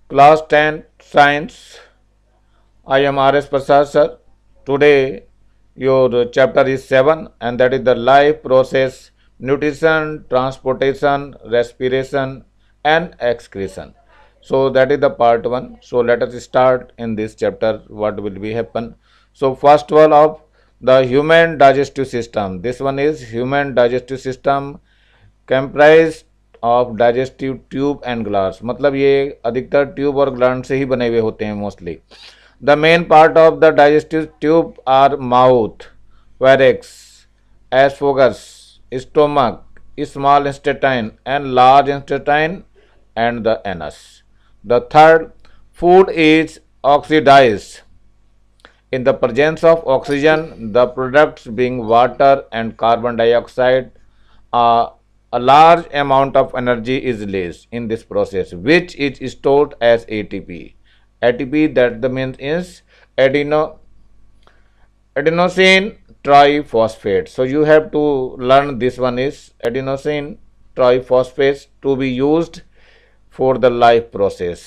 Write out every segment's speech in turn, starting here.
Class 10 Science. I am R.S. Prasad sir. Today your chapter is 7 and that is the life process, nutrition, transportation, respiration and excretion. So that is the part 1. So let us start in this chapter what will be happen. So first of all of the human digestive system. This one is human digestive system comprised of digestive tube and glass, मतलब ये अधिकतर tube और gland से ही बने हुए होते हैं mostly. The main part of the digestive tube are mouth, pharynx, oesophagus, stomach, small intestine and large intestine and the anus. The third, food is oxidised in the presence of oxygen. The products being water and carbon dioxide, a large amount of energy is released in this process, which is stored as ATP. ATP, that the means is adenosine triphosphate. So you have to learn this one is adenosine triphosphate to be used for the life process.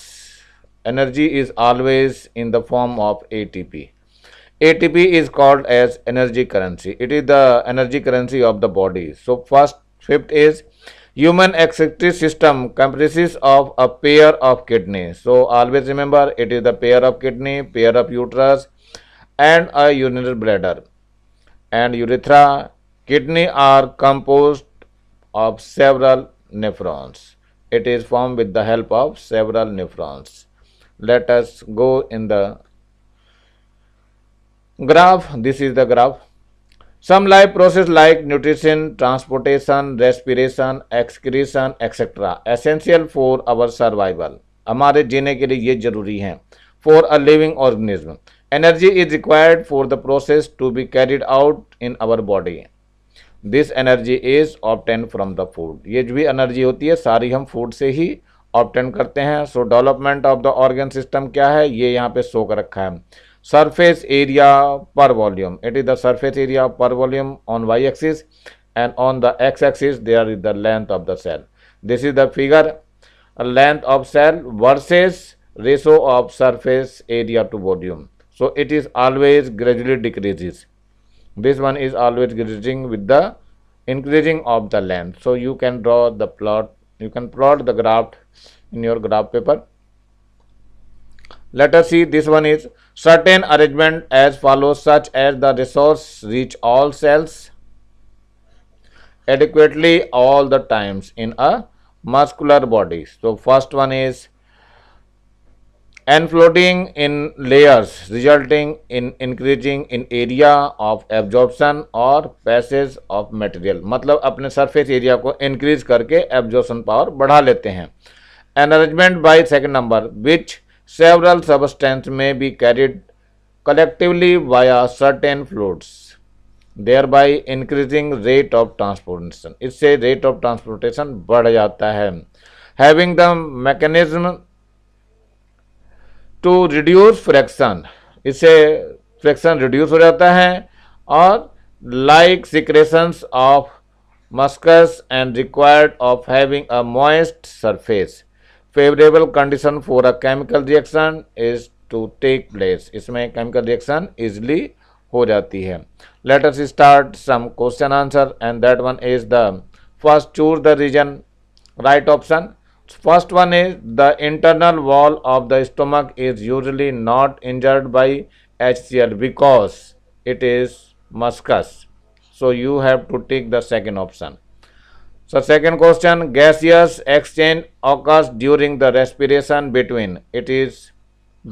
Energy is always in the form of ATP. ATP is called as energy currency. It is the energy currency of the body. So fifth is human excretory system comprises of a pair of kidneys. So always remember it is the pair of kidney, pair of uterus and a urinary bladder and urethra. Kidney are composed of several nephrons. It is formed with the help of several nephrons. Let us go in the graph. This is the graph. Some life process like nutrition, transportation, respiration, excretion, etc. essential for our survival. हमारे जीने के लिए ये जरूरी हैं. For a living organism, energy is required for the process to be carried out in our body. This energy is obtained from the food. ये जो भी एनर्जी होती है सारी हम फूड से ही ऑब्टेन करते हैं. सो development of the organ system क्या है ये यहाँ पे शो कर रखा है. Surface area per volume. It is the surface area per volume on y-axis and on the x-axis there is the length of the cell. This is the figure, length of cell versus ratio of surface area to volume. So it is always gradually decreases. This one is always decreasing with the increasing of the length. So you can draw the plot, you can plot the graph in your graph paper. Let us see, this one is certain arrangement as follows, such as the resource reach all cells adequately all the times in a muscular body. So first one is unfolding in layers resulting in increasing in area of absorption or passage of material. मतलब अपने surface area को increase करके absorption power बढ़ा लेते हैं. An arrangement by second number which several substances may be carried collectively via certain fluids, thereby increasing rate of transportation. इससे rate of transportation बढ़ जाता है. Having the mechanism to reduce friction, इससे friction reduce हो जाता है. और like secretions of mucus and required of having a moist surface, favorable condition for a chemical reaction is to take place. इसमें chemical reaction easily हो जाती है. Let us start some question answer and that one is the first, choose the region. Right option. First one is the internal wall of the stomach is usually not injured by HCl because it is mucus. So you have to take the second option. So second question, gaseous exchange occurs during the respiration between, it is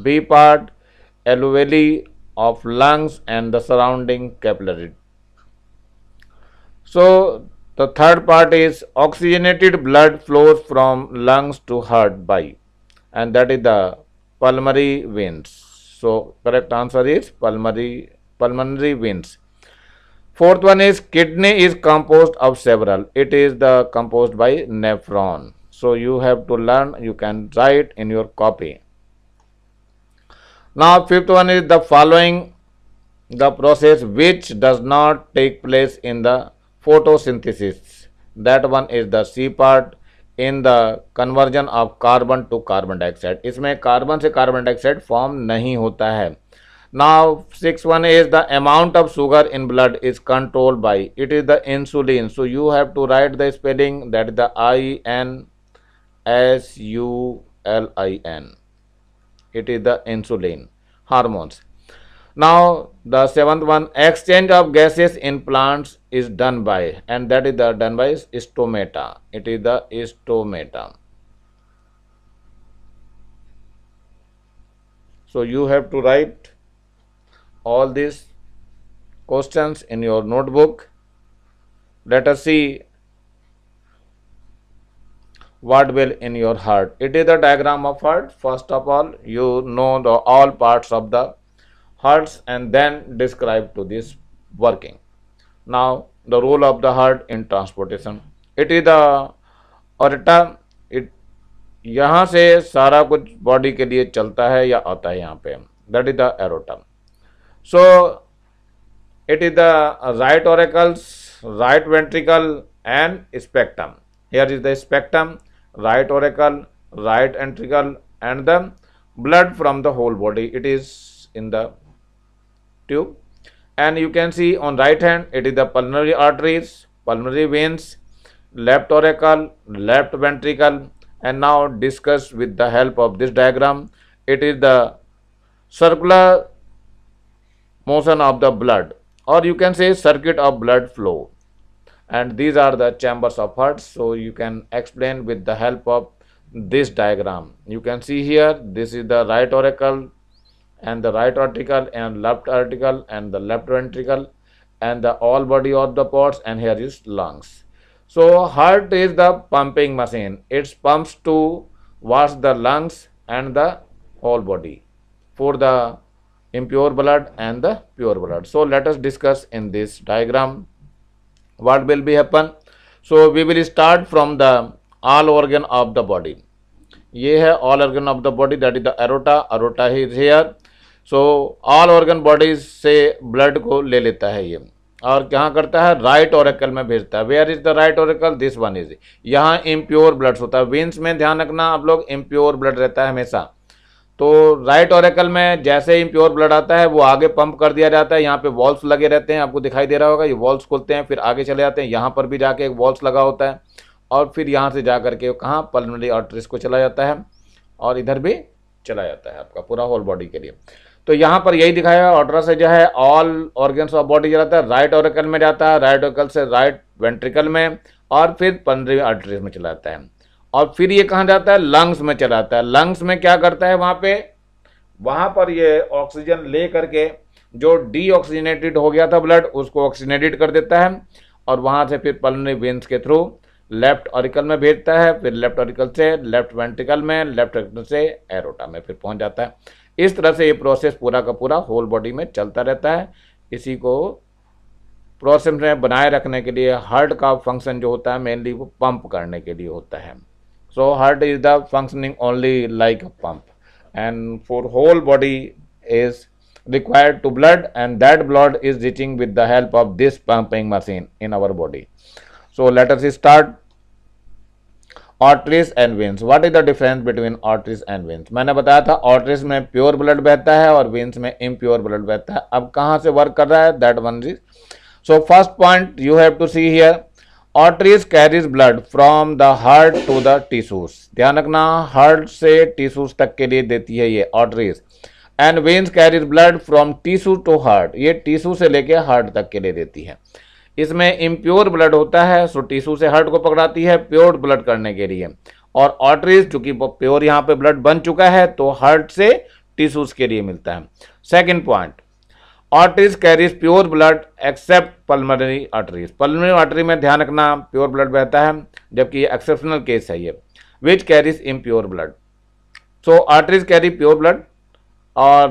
B part, alveoli of lungs and the surrounding capillary. So the third part is oxygenated blood flows from lungs to heart by, and that is the pulmonary veins. So correct answer is pulmonary veins. Fourth one is kidney is composed of several. It is the composed by nephron. So you have to learn, you can write in your copy. Now fifth one is the following the process which does not take place in the photosynthesis. That one is the C part, in the conversion of carbon to carbon dioxide. इसमें carbon से carbon dioxide form नहीं होता है। Now 6.1 is the amount of sugar in blood is controlled by, it is the insulin. So you have to write the spelling, that is the INSULIN. It is the insulin hormones. Now the 7th one, exchange of gases in plants is done by, and that is the done by stomata. It is the stomata. So you have to write all these questions in your notebook. Let us see what will in your heart. It is the diagram of heart. First of all, you know the all parts of the hearts and then describe to this working. Now the role of the heart in transportation. It is the aorta. It यहाँ से सारा कुछ body के लिए चलता है या आता है यहाँ पे, that is the aorta. So it is the right auricles, right ventricle and spectrum. Here is the spectrum, right auricle, right ventricle and the blood from the whole body. It is in the tube, and you can see on right hand it is the pulmonary arteries, pulmonary veins, left auricle, left ventricle. And now discuss with the help of this diagram. It is the circular motion of the blood, or you can say circuit of blood flow, and these are the chambers of heart. So you can explain with the help of this diagram. You can see here, this is the right auricle and the right article and left article and the left ventricle and the all body of the parts, and here is lungs. So heart is the pumping machine. It pumps to wash the lungs and the whole body for the impure blood and the pure blood. So let us discuss in this diagram what will be happen. So we will start from the all organ of the body. ये है all organ of the body, that is the aorta. Aorta is here. So all organ bodies से blood को ले लेता है ये, और क्या करता है, राइट ऑरिकल में भेजता है. Where is the right auricle, this one is. यहाँ इम्प्योर ब्लड होता है. वेन्स में ध्यान रखना आप लोग, इम्प्योर ब्लड रहता है हमेशा. तो राइट ऑरिकल में जैसे इम्प्योर ब्लड आता है वो आगे पंप कर दिया जाता है. यहाँ पे वॉल्स लगे रहते हैं, आपको दिखाई दे रहा होगा. ये वॉल्स खुलते हैं, फिर आगे चले जाते हैं. यहाँ पर भी जाके एक वॉल्स लगा होता है, और फिर यहाँ से जा करके कहाँ, पल्मोनरी आर्टरीज को चला जाता है, और इधर भी चला जाता है आपका पूरा होल बॉडी के लिए. तो यहाँ पर यही दिखाया, ऑर्डर से जो है ऑल ऑर्गन्स ऑफ बॉडी जाता है, राइट ऑरिकल में जाता है, राइट ऑरिकल से राइट वेंट्रिकल में, और फिर पल्मोनरी आर्टरीज में चला जाता है, और फिर ये कहाँ जाता है, लंग्स में चला जाता है. लंग्स में क्या करता है, वहाँ पर ये ऑक्सीजन ले करके जो डीऑक्सीजनेटेड हो गया था ब्लड, उसको ऑक्सीजनेटेड कर देता है, और वहाँ से फिर पल्मोनरी वेन्स के थ्रू लेफ्ट ऑरिकल में भेजता है, फिर लेफ्ट ऑरिकल से लेफ्ट वेंट्रिकल में, लेफ्ट वेंट्रिकल से एरोटा में फिर पहुँच जाता है. इस तरह से ये प्रोसेस पूरा का पूरा होल बॉडी में चलता रहता है. इसी को प्रोसेस में बनाए रखने के लिए हार्ट का फंक्शन जो होता है मेनली वो पंप करने के लिए होता है. So heart is the functioning only like a pump, and for whole body is required to blood, and that blood is reaching with the help of this pumping machine in our body. So let us start. Arteries and veins. What is the difference between arteries and veins? मैंने बताया था arteries में pure blood बहता है और veins में impure blood बहता है. अब कहाँ से वर्क कर रहा है, that one is. So first point you have to see here, arteries carries blood from the heart to the tissues. ध्यान रखना, heart से tissues तक के लिए देती है ये arteries. And veins carries blood from tissue to heart. ये टिश्यू से लेके हार्ट तक के लिए देती है. इसमें इम्प्योर ब्लड होता है, सो टिश्यू से हार्ट को पकड़ाती है प्योर ब्लड करने के लिए. और आर्टरीज चूंकि प्योर यहाँ पे ब्लड बन चुका है तो हार्ट से टिश्यूज के लिए मिलता है. Second point, arteries carries pure blood accept pulmonary arteries. Pulmonary artery में ध्यान रखना प्योर ब्लड बहता है, जबकि ये एक्सेप्शनल केस है ये, which carries impure blood. So arteries carry pure blood or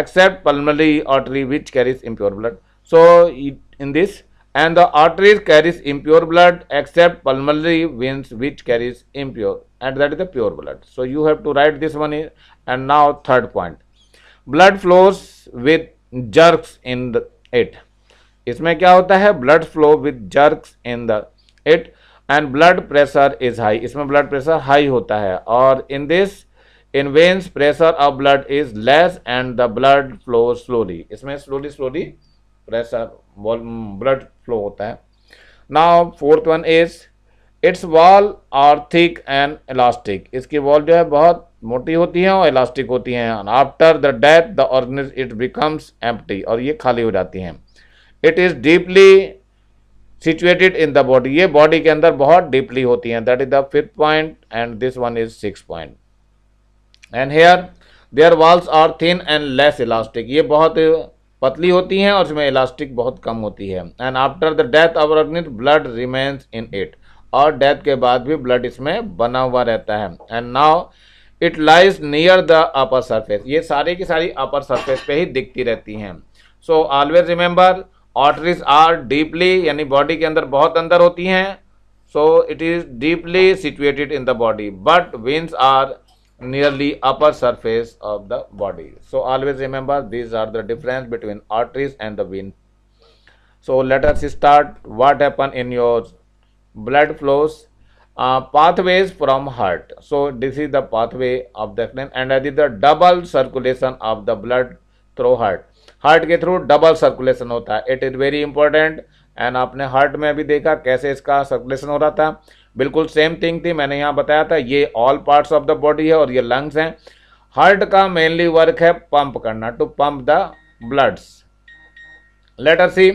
except pulmonary artery which carries impure blood. So in this, and the arteries carries impure blood except pulmonary veins which carries impure, and that is the pure blood. So you have to write this one here. And now third point, blood flows with jerks in it. इसमें क्या होता है, blood flow with jerks in the it. And blood pressure is high, इसमें blood pressure high होता है। और in this in veins pressure of blood is less and the blood flow slowly, इसमें slowly slowly pressure blood flow होता है। Now fourth one is its wall are thick and elastic, इसकी wall जो है बहुत मोटी होती है और इलास्टिक होती हैं। After the death the organism it becomes empty, और ये खाली हो जाती हैं। It is deeply situated in the body, ये बॉडी के अंदर बहुत डीपली होती हैं। That is the fifth point and this one is six point. And here their walls are thin and less elastic, ये बहुत पतली होती हैं और इसमें इलास्टिक बहुत कम होती है। And after the death of organism blood remains in it, और डेथ के बाद भी ब्लड इसमें बना हुआ रहता है। And now it lies near the upper surface, ये सारी की सारी अपर सरफेस पे ही दिखती रहती हैं। So always remember arteries are deeply, यानी बॉडी के अंदर बहुत अंदर होती हैं। So it is deeply situated in the body, but veins are nearly upper surface of the body. So always remember these are the difference between arteries and the vein. So let us start what happen in your blood flows. Pathways from heart. So this is the pathway of the vein and that is the double circulation of the blood through heart. Heart के through double circulation होता है। It is very important. And आपने heart में अभी देखा कैसे इसका circulation हो रहा था, बिल्कुल सेम थिंग थी, मैंने यहाँ बताया था। ये all parts of the body है और ये लंग्स हैं। हार्ट का मेनली वर्क है पंप करना, to pump the bloods. Let us see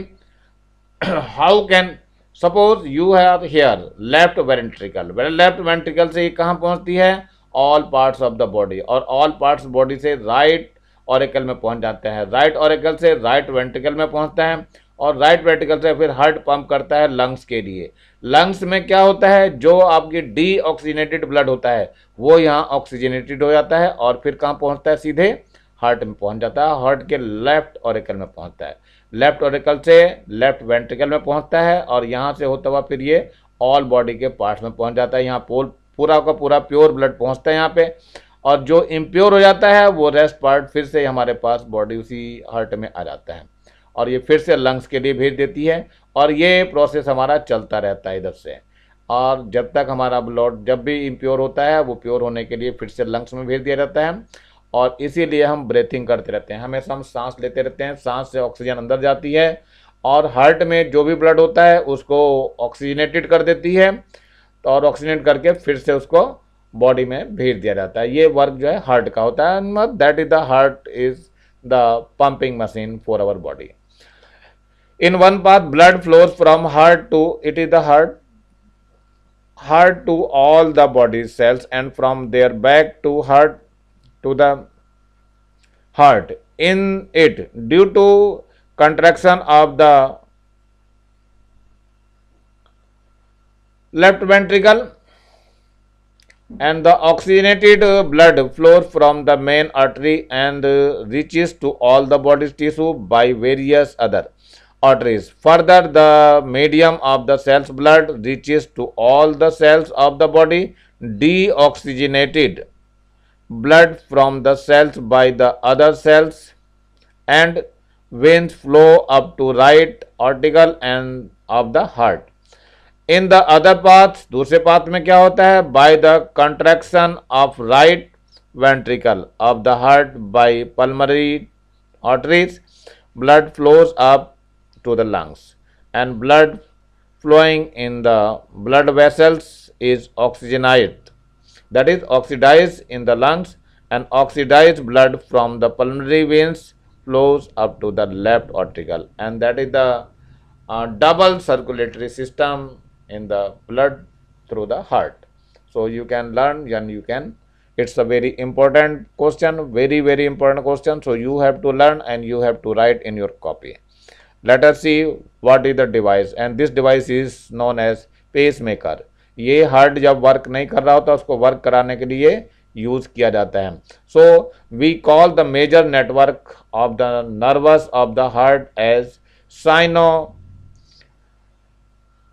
how can, suppose you have here left ventricle, left ventricle से ये कहाँ पहुँचती है? All parts of the body, और ऑल पार्ट्स बॉडी से राइट ऑरिकल में पहुंच जाते हैं। राइट ऑरिकल से राइट वेंट्रिकल में पहुंचता है और राइट वेंट्रिकल से फिर हार्ट पंप करता है लंग्स के लिए। लंग्स में क्या होता है? जो आपकी डीऑक्सीजनेटेड ब्लड होता है वो यहाँ ऑक्सीजनेटेड हो जाता है और फिर कहाँ पहुंचता है? सीधे हार्ट में पहुंच जाता है। हार्ट के लेफ्ट ऑरिकल में पहुंचता है, लेफ्ट ऑरिकल से लेफ्ट वेंट्रिकल में पहुंचता है और यहाँ से होता हुआ फिर ये ऑल बॉडी के पार्ट्स में पहुंच जाता है। यहाँ पूरा का पूरा प्योर ब्लड पहुंचता है यहाँ पे, और जो इम्प्योर हो जाता है वो रेस्ट पार्ट फिर से हमारे पास बॉडी उसी हार्ट में आ जाता है और ये फिर से लंग्स के लिए भेज देती है। और ये प्रोसेस हमारा चलता रहता है इधर से, और जब तक हमारा ब्लड जब भी इम्प्योर होता है वो प्योर होने के लिए फिर से लंग्स में भेज दिया जाता है। और इसीलिए हम ब्रीथिंग करते रहते हैं, हमेशा हम सांस लेते रहते हैं। सांस से ऑक्सीजन अंदर जाती है और हार्ट में जो भी ब्लड होता है उसको ऑक्सीजनेटेड कर देती है, तो और ऑक्सीजनेट करके फिर से उसको बॉडी में भेज दिया जाता है। ये वर्क जो है हार्ट का होता है। That is the heart is the pumping machine for our body. In one path blood flows from heart to, it is the heart to all the body cells and from there back to heart to the heart. In it due to contraction of the left ventricle and the oxygenated blood flows from the main artery and reaches to all the body's tissue by various other arteries. Further, the medium of the cell's blood reaches to all the cells of the body. Deoxygenated blood from the cells by the other cells and veins flow up to right arterial and of the heart. In the other path, दूसरे path में क्या होता है? By the contraction of right ventricle of the heart by pulmonary arteries, blood flows up to the lungs and blood flowing in the blood vessels is oxygenized, that is oxidized in the lungs, and oxidized blood from the pulmonary veins flows up to the left auricle, and that is the double circulatory system in the blood through the heart. So you can learn and you can, it's a very important question, very important question. So you have to learn and you have to write in your copy. Let us see what is the device, and this device is known as pacemaker. ये heart जब work नहीं कर रहा होता उसको work कराने के लिए यूज किया जाता है। So we call the major network of the nervous of the heart as sino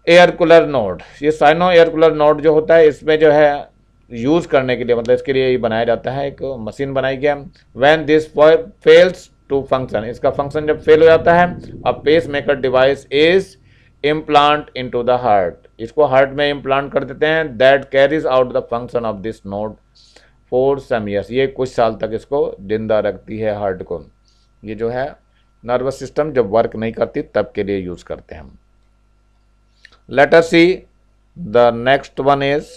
auricular node. ये साइनो एयरकुलर नोड जो होता है इसमें जो है यूज करने के लिए, मतलब इसके लिए बनाया जाता है, एक मशीन बनाई गया। When this fails to function, इसका फंक्शन जब फेल हो जाता है, a pacemaker device is implant into the heart इसको हार्ट में इम्प्लांट कर देते हैं, that carries out the function of this node for some years, ये कुछ साल तक इसको जिंदा रखती है हार्ट को। ये जो है नर्वस सिस्टम जब वर्क नहीं करती तब के लिए यूज करते हैं हम। Late us see the next one is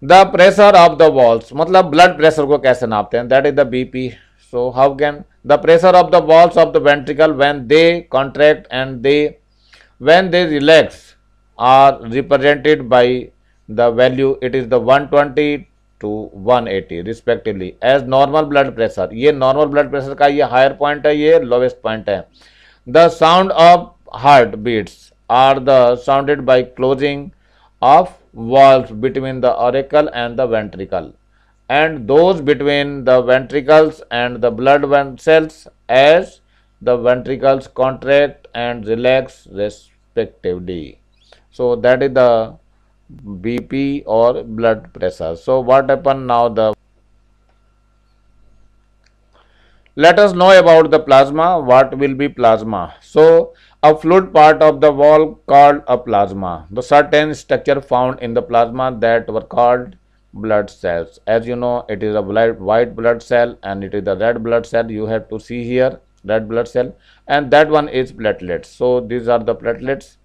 the pressure of the walls, मतलब ब्लड प्रेशर को कैसे नापते हैं, that is the BP. So how can the pressure of the walls of the ventricle when they contract and when they relax are represented by the value, it is the 120 to 180 respectively as normal blood pressure। ये normal blood pressure का ये higher point है, ये lowest point है। The sound of heart beats are the sounded by closing of valves between the auricle and the ventricle and those between the ventricles and the blood vessels as the ventricles contract and relax respectively। So that is the BP or blood pressure। So what happen now, let us know about the plasma. What will be plasma? So a fluid part of the wall called a plasma, the certain structure found in the plasma that were called blood cells। As you know, it is a white blood cell and it is the red blood cell, you have to see here red blood cell, and that one is platelets। So these are the platelets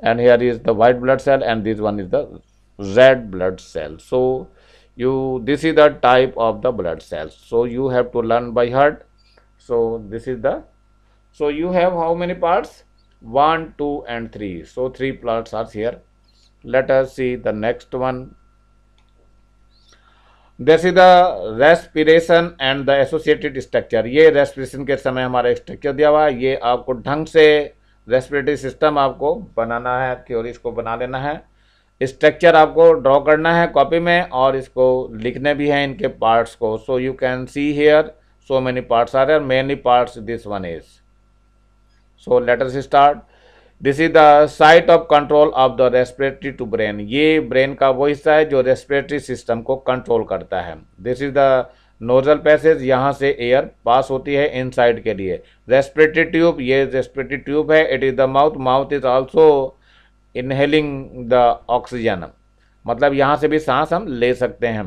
and here is the white blood cell and this one is the red blood cell। So this is the type of the blood cells, so you have to learn by heart। So this is the, so you have how many parts, 1, 2 and 3, so 3 parts are here। Let us see the next one। This is the respiration and the associated structure। ये respiration के समय हमारा structure दिया हुआ है, ये आपको ढंग से रेस्पिरेटरी सिस्टम आपको बनाना है, थ्योरी इसको बना लेना है, स्ट्रक्चर आपको ड्रॉ करना है कॉपी में और इसको लिखने भी है इनके पार्ट्स को। सो you can see here so many parts are there, many parts this one is। So let us start। This is the site of control of the respiratory to brain। ये brain का वो हिस्सा है जो respiratory system को control करता है। This is the nozzle passage, यहाँ से एयर पास होती है इनसाइड के लिए। रेस्पिरेटरी ट्यूब, ये रेस्पिरेटरी ट्यूब है। It is the mouth, mouth is also inhaling the oxygen, मतलब यहाँ से भी सांस हम ले सकते हैं।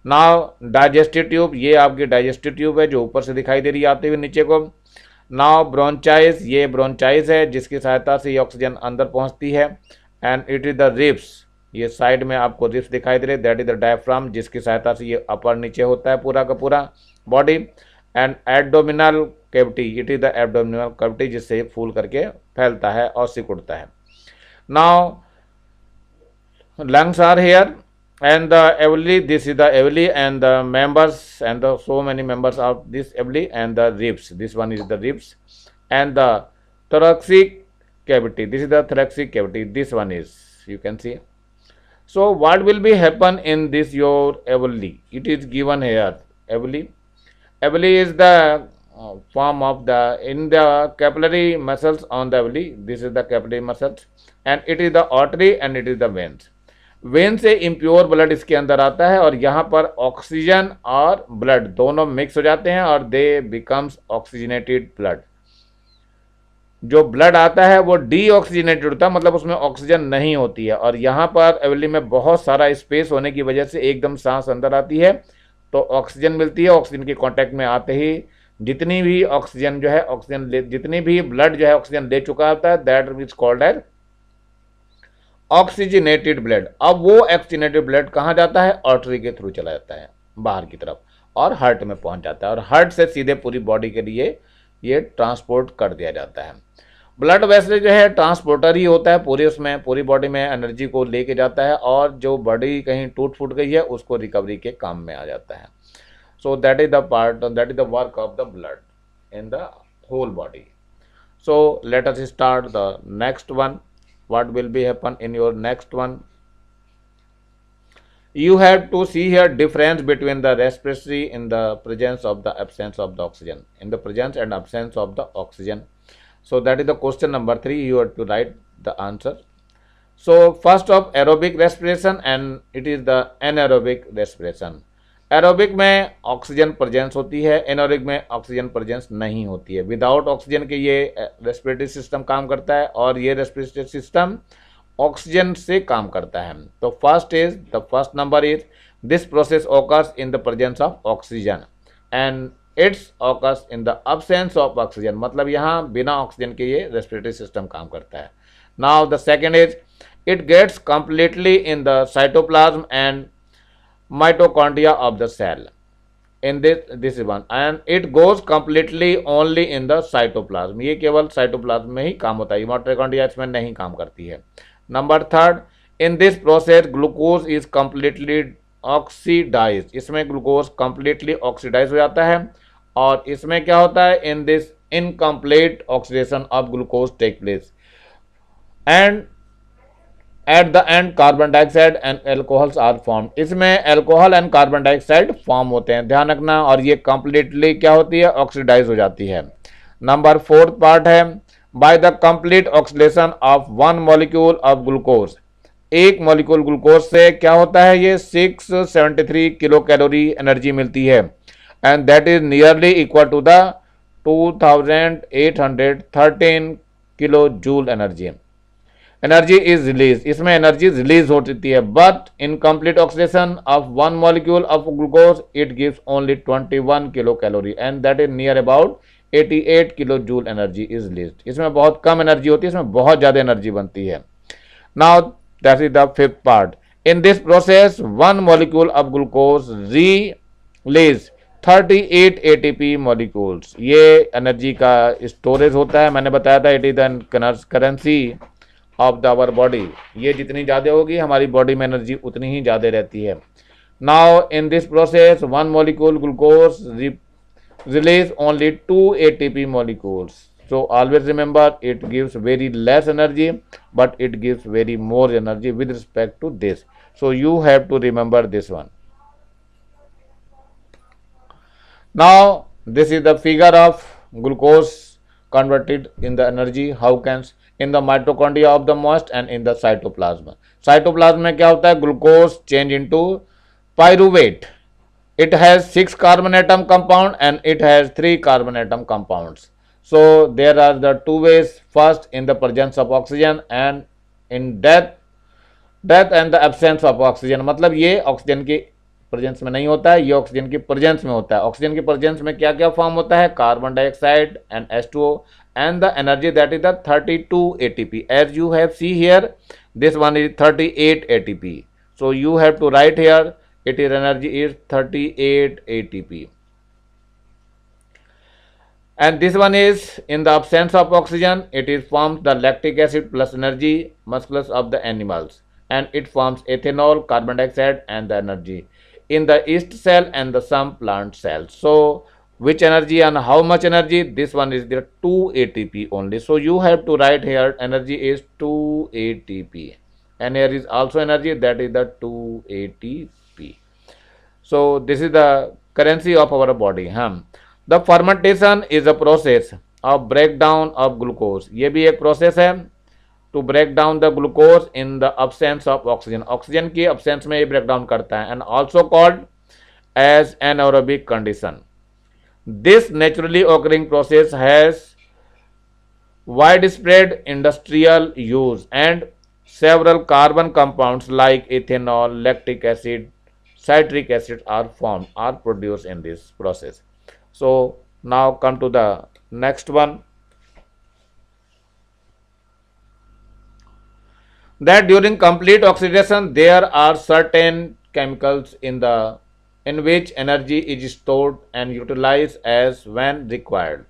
नाउ डाइजेस्टिव ट्यूब, ये आपकी डाइजेस्टिव ट्यूब है जो ऊपर से दिखाई दे रही है आते हुए नीचे को। नाउ ब्रोंचाइस, ये ब्रोंचाइस है जिसकी सहायता से ये ऑक्सीजन अंदर पहुंचती है। And it is the ribs, ये साइड में आपको रिब्स दिखाई दे रहे, दैट इज द डायफ्राम जिसकी सहायता से ये अपर नीचे होता है पूरा का पूरा body. And abdominal cavity, it is the abdominal cavity जिससे ये फूल करके फैलता है और सिकुड़ता है। Now lungs are here and the alveoli, this is the alveoli and the members and the so many members of this alveoli and the ribs, this one is the ribs and the thoracic cavity, this is the thoracic cavity, this one is, you can see। So what will be happen in this your alveoli, it is given here, alveoli, alveoli is the form of the in the capillary muscles on the alveoli, this is the capillary muscles and it is the artery and it is the veins। When से impure blood इसके अंदर आता है और यहाँ पर oxygen और blood दोनों मिक्स हो जाते हैं और दे बिकम्स ऑक्सीजनेटेड ब्लड। जो ब्लड आता है वो डीऑक्सीजनेटेड होता है, मतलब उसमें ऑक्सीजन नहीं होती है और यहाँ पर एवली में बहुत सारा स्पेस होने की वजह से एकदम सांस अंदर आती है तो ऑक्सीजन मिलती है। ऑक्सीजन के कांटेक्ट में आते ही जितनी भी ऑक्सीजन जो है जितनी भी ब्लड जो है ऑक्सीजन ले चुका होता है, that is called as oxygenated blood. अब वो ऑक्सीजनेटेड ब्लड कहाँ जाता है, आर्टरी के थ्रू चला जाता है बाहर की तरफ और हार्ट में पहुंच जाता है और हार्ट से सीधे पूरी बॉडी के लिए ये ट्रांसपोर्ट कर दिया जाता है। ब्लड वेसल जो है ट्रांसपोर्टर ही होता है, पूरी उसमें पूरी बॉडी में एनर्जी को लेके जाता है और जो बॉडी कहीं टूट फूट गई है उसको रिकवरी के काम में आ जाता है। So that is the part, that is the work of the blood in the whole body. So let us start the next one. What will be happen in your next one? You have to see here difference between the respiratory in the presence of the absence of the oxygen, in the presence and absence of the oxygen. So that is the question number 3. You have to write the answer. So first of aerobic respiration and it is the anaerobic respiration. Aerobic में oxygen presence होती है, एनोरिक में oxygen presence नहीं होती है। Without oxygen के ये respiratory system काम करता है और ये रेस्पिरेटरी सिस्टम ऑक्सीजन से काम करता है। तो first number is this process occurs in the presence of oxygen and it's occurs in the absence of oxygen, मतलब यहाँ बिना ऑक्सीजन के ये रेस्पिरेटरी सिस्टम काम करता है। Now the second is it gets completely in the cytoplasm and mitochondria of the cell in this is one and it goes completely only in the cytoplasm, ये केवल साइटोप्लाज्म में ही काम होता है, माइटोकॉन्ड्रिया इसमें नहीं काम करती है। Number third, in this process glucose is completely oxidise, इसमें ग्लूकोज कंप्लीटली ऑक्सीडाइज हो जाता है और इसमें क्या होता है, in this incomplete oxidation of glucose take place and at the end carbon dioxide and alcohols are form, इसमें alcohol and carbon dioxide form होते हैं, ध्यान रखना, और ये कंप्लीटली क्या होती है, ऑक्सीडाइज हो जाती है। नंबर फोर्थ पार्ट है by the complete oxidation of one molecule of glucose, एक मॉलिक्यूल ग्लूकोज से क्या होता है, ये 673 किलो कैलोरी एनर्जी मिलती है and that is nearly equal to the 2813 kilo joule energy. Energy is release, इसमें एनर्जी रिलीज होती है, but in complete oxidation of one molecule of glucose it gives only 21 kilo calorie and that is near about 88 kilo joule energy is release. इसमें बहुत कम energy होती है, इसमें बहुत ज्यादा एनर्जी बनती है। Now that is the fifth part, in this process one molecule of glucose release 38 ATP molecules, ये एनर्जी का स्टोरेज होता है, मैंने बताया था it is the currency of the our body, ये जितनी ज़्यादा होगी हमारी बॉडी में एनर्जी उतनी ही ज़्यादा रहती है। Now in this process one molecule glucose release only 2 ATP molecules, so always remember it gives very less energy but it gives very more energy with respect to this, so you have to remember this one. Now this is the figure of glucose converted in the energy, how can in the mitochondria of the most and in the cytoplasm. Cytoplasm में क्या होता है, glucose change into pyruvate, it has 6 carbon atom compound and it has 3 carbon atom compounds, so there are the two ways, first in the presence of oxygen and in death and the absence of oxygen, मतलब ये oxygen की presence में नहीं होता है, ये oxygen की presence में होता है। ऑक्सीजन की प्रेजेंस में क्या क्या फॉर्म होता है, carbon dioxide and H2O and the energy that is the 32 ATP, as you have see here this one is 38 ATP, so you have to write here it is energy is 38 ATP and this one is in the absence of oxygen it is forms the lactic acid plus energy musculus of the animals and it forms ethanol, carbon dioxide and the energy in the yeast cell and the some plant cells. So which energy and how much energy, this one is there 2 ATP only, so you have to write here energy is 2 ATP and here is also energy that is the 2 ATP. So this is the currency of our body. The fermentation is a process of breakdown of glucose, ये भी एक process है to break down the glucose in the absence of oxygen, oxygen की absence में ये break down करता है and also called as anaerobic condition. This naturally occurring process has widespread industrial use and several carbon compounds like ethanol, lactic acid, citric acid are produced in this process. So now come to the next one, that during complete oxidation there are certain chemicals in which energy is stored and utilized as when required,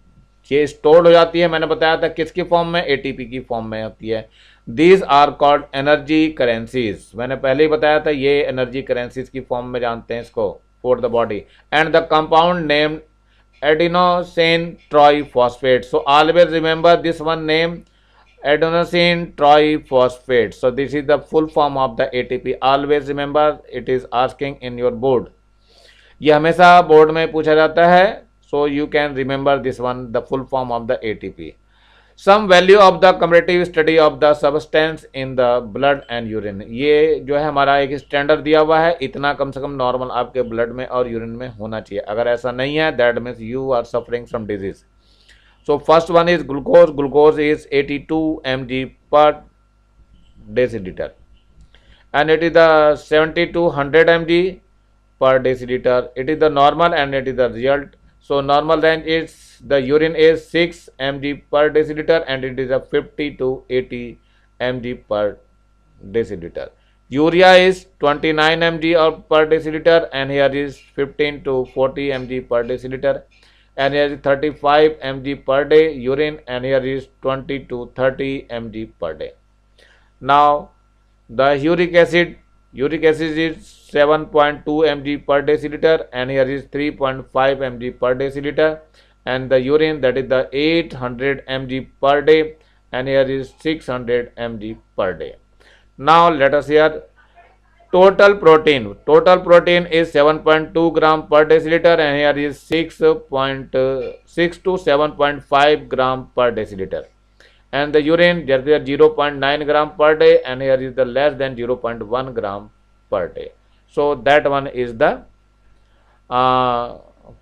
ये stored हो जाती है, मैंने बताया था किसकी form में, ATP की फॉर्म में होती है। These are called energy currencies, मैंने पहले ही बताया था ये energy currencies की फॉर्म में जानते हैं इसको for the body and the compound named adenosine triphosphate, so always remember this one name adenosine triphosphate, so this is the full form of the ATP, always remember it is asking in your board, ये हमेशा board में पूछा जाता है, so you can remember this one the full form of the ATP। Some value of the comparative study of the substance in the blood and urine. ये जो है हमारा एक स्टैंडर्ड दिया हुआ है, इतना कम से कम नॉर्मल आपके ब्लड में और यूरिन में होना चाहिए। अगर ऐसा नहीं है that means you are suffering from disease. So first one is glucose. Glucose is 82 mg per deciliter and it is the 70 to 100 mg per deciliter. It is the normal and it is the result. So normal range is the urine is 6 mg per deciliter and it is a 50 to 80 mg per deciliter. Urea is 29 mg per deciliter and here is 15 to 40 mg per deciliter and here is 35 mg per day urine and here is 20 to 30 mg per day. Now the uric acid is 7.2 mg per deciliter and here is 3.5 mg per deciliter and the urine that is the 800 mg per day and here is 600 mg per day. Now let us hear total protein. Total protein is 7.2 gram per deciliter and here is 6 to 7.5 gram per deciliter. And the urine there is 0.9 gram per day and here is the less than 0.1 gram per day. So that one is the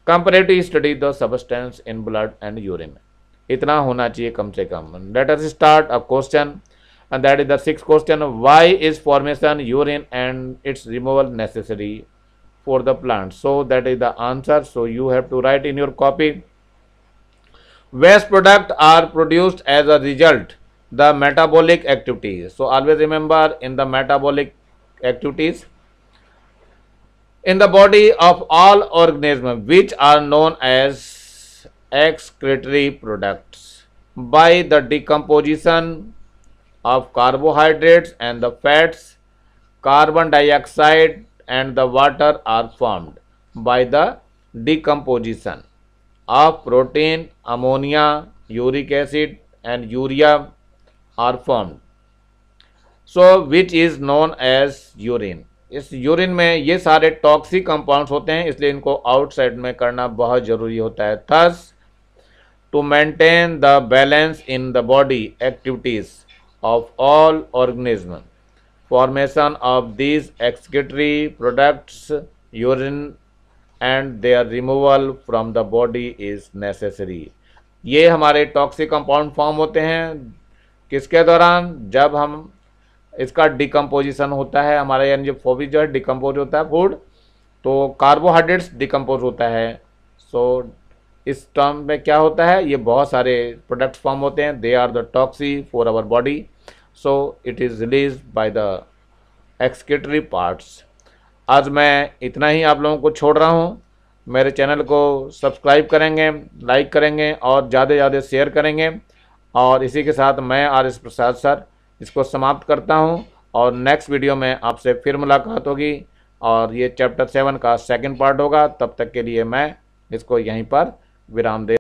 comparative study the substance in blood and urine. इतना होना चाहिए कम से कम. Let us start a question and that is the sixth question. Why is formation urine and its removal necessary for the plant? So that is the answer. So you have to write in your copy. Waste products are produced as a result the metabolic activities. So always remember in the metabolic activities in the body of all organisms which are known as excretory products by the decomposition of carbohydrates and the fats, carbon dioxide and the water are formed by the decomposition of protein, ammonia, uric acid and urea are formed. So which is known as urine. इस urine में ये सारे toxic compounds होते हैं, इसलिए इनको outside में करना बहुत जरूरी होता है. Thus to maintain the balance in the body activities of all organism, formation of these excretory products urine and their removal from the body is necessary. ये हमारे टॉक्सिक कंपाउंड फॉर्म होते हैं किसके दौरान? जब हम इसका डिकम्पोजिशन होता है, हमारा यानी जो फूड जो है डिकम्पोज होता है फूड, तो कार्बोहाइड्रेट्स डिकम्पोज होता है. सो इस टर्म में क्या होता है, ये बहुत सारे प्रोडक्ट्स फॉर्म होते हैं. They are the toxic for our body. So it is release by the excretory parts. आज मैं इतना ही आप लोगों को छोड़ रहा हूँ. मेरे चैनल को सब्सक्राइब करेंगे, लाइक करेंगे और ज़्यादा से ज़्यादा शेयर करेंगे. और इसी के साथ मैं RS प्रसाद सर इसको समाप्त करता हूँ और नेक्स्ट वीडियो में आपसे फिर मुलाकात होगी और ये चैप्टर 7 का सेकंड पार्ट होगा. तब तक के लिए मैं इसको यहीं पर विराम दे